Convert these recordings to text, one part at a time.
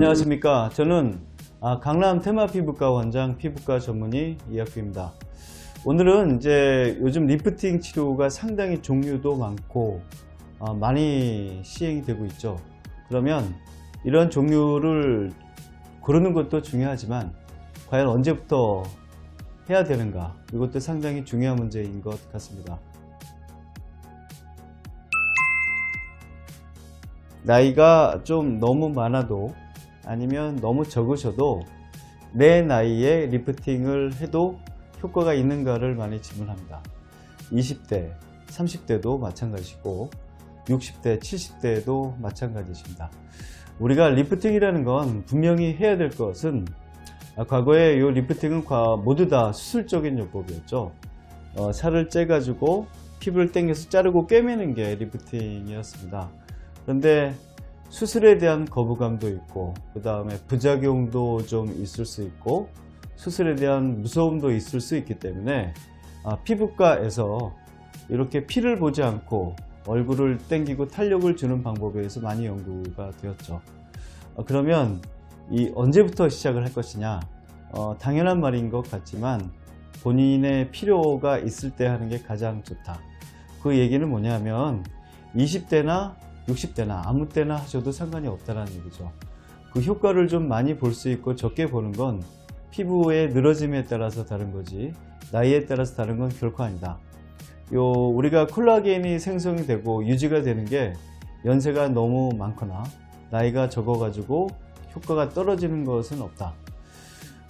안녕하십니까. 저는 강남 테마피부과 원장 피부과 전문의 이학규입니다. 오늘은 이제 요즘 리프팅 치료가 상당히 종류도 많고 많이 시행이 되고 있죠. 그러면 이런 종류를 고르는 것도 중요하지만 과연 언제부터 해야 되는가, 이것도 상당히 중요한 문제인 것 같습니다. 나이가 좀 너무 많아도 아니면 너무 적으셔도 내 나이에 리프팅을 해도 효과가 있는가를 많이 질문합니다. 20대, 30대도 마찬가지고 60대, 70대도 마찬가지입니다. 우리가 리프팅이라는 건 분명히 해야 될 것은 과거에 이 리프팅은 모두 다 수술적인 요법이었죠. 살을 째가지고 피부를 당겨서 자르고 꿰매는 게 리프팅이었습니다. 그런데 수술에 대한 거부감도 있고, 그 다음에 부작용도 좀 있을 수 있고, 수술에 대한 무서움도 있을 수 있기 때문에 피부과에서 이렇게 피를 보지 않고 얼굴을 당기고 탄력을 주는 방법에 의해서 많이 연구가 되었죠. 그러면 언제부터 시작을 할 것이냐, 당연한 말인 것 같지만 본인의 필요가 있을 때 하는 게 가장 좋다. 그 얘기는 뭐냐면 20대나 60대나 아무 때나 하셔도 상관이 없다는 얘기죠. 그 효과를 좀 많이 볼 수 있고 적게 보는 건 피부의 늘어짐에 따라서 다른 거지, 나이에 따라서 다른 건 결코 아니다. 우리가 콜라겐이 생성이 되고 유지가 되는 게 연세가 너무 많거나 나이가 적어가지고 효과가 떨어지는 것은 없다.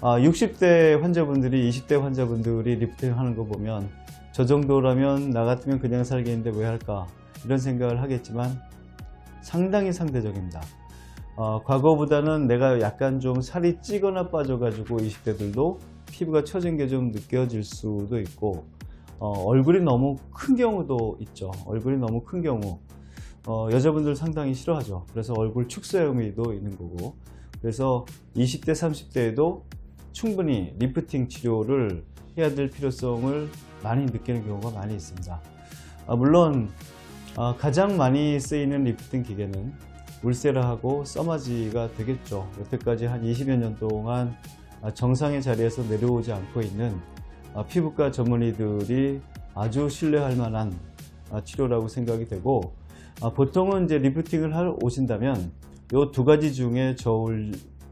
60대 환자분들이 20대 환자분들이 리프팅 하는 거 보면 저 정도라면 나 같으면 그냥 살겠는데 왜 할까, 이런 생각을 하겠지만 상당히 상대적입니다. 과거보다는 내가 약간 좀 살이 찌거나 빠져가지고 20대들도 피부가 처진 게 좀 느껴질 수도 있고, 얼굴이 너무 큰 경우도 있죠. 얼굴이 너무 큰 경우 여자분들 상당히 싫어하죠. 그래서 얼굴 축소 행위도 있는 거고, 그래서 20대 30대에도 충분히 리프팅 치료를 해야 될 필요성을 많이 느끼는 경우가 많이 있습니다. 물론 가장 많이 쓰이는 리프팅 기계는 울세라하고 써마지가 되겠죠. 여태까지 한 20여 년 동안 정상의 자리에서 내려오지 않고 있는 피부과 전문의들이 아주 신뢰할 만한 치료라고 생각이 되고, 보통은 이제 리프팅을 하러 오신다면 이 두 가지 중에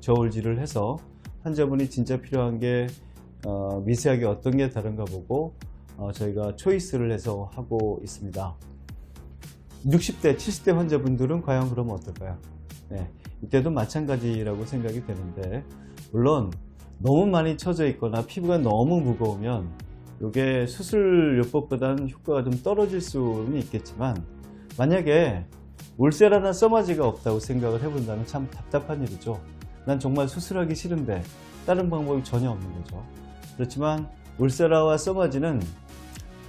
저울질을 해서 환자분이 진짜 필요한 게 미세하게 어떤 게 다른가 보고 저희가 초이스를 해서 하고 있습니다. 60대, 70대 환자분들은 과연 그러면 어떨까요? 네, 이때도 마찬가지라고 생각이 되는데, 물론 너무 많이 처져 있거나 피부가 너무 무거우면 이게 수술요법보다는 효과가 좀 떨어질 수는 있겠지만, 만약에 울세라나 써마지가 없다고 생각을 해본다면 참 답답한 일이죠. 난 정말 수술하기 싫은데 다른 방법이 전혀 없는 거죠. 그렇지만 울세라와 써마지는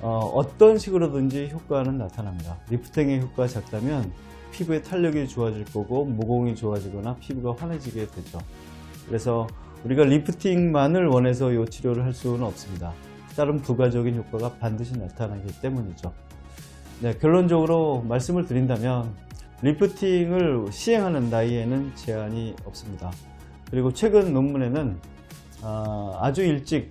어떤 식으로든지 효과는 나타납니다. 리프팅의 효과가 작다면 피부의 탄력이 좋아질 거고 모공이 좋아지거나 피부가 환해지게 되죠. 그래서 우리가 리프팅만을 원해서 이 치료를 할 수는 없습니다. 다른 부가적인 효과가 반드시 나타나기 때문이죠. 네, 결론적으로 말씀을 드린다면 리프팅을 시행하는 나이에는 제한이 없습니다. 그리고 최근 논문에는 아주 일찍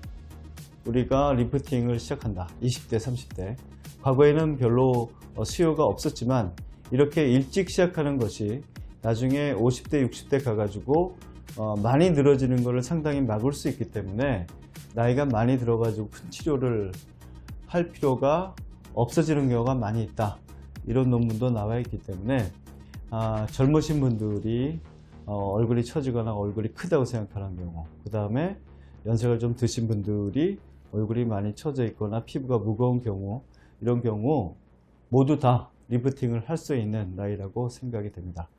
우리가 리프팅을 시작한다. 20대, 30대. 과거에는 별로 수요가 없었지만 이렇게 일찍 시작하는 것이 나중에 50대, 60대 가가지고 많이 늘어지는 것을 상당히 막을 수 있기 때문에 나이가 많이 들어가지고 큰 치료를 할 필요가 없어지는 경우가 많이 있다. 이런 논문도 나와 있기 때문에 젊으신 분들이 얼굴이 처지거나 얼굴이 크다고 생각하는 경우, 그 다음에 연세가 좀 드신 분들이 얼굴이 많이 처져 있거나 피부가 무거운 경우, 이런 경우 모두 다 리프팅을 할 수 있는 나이라고 생각이 됩니다.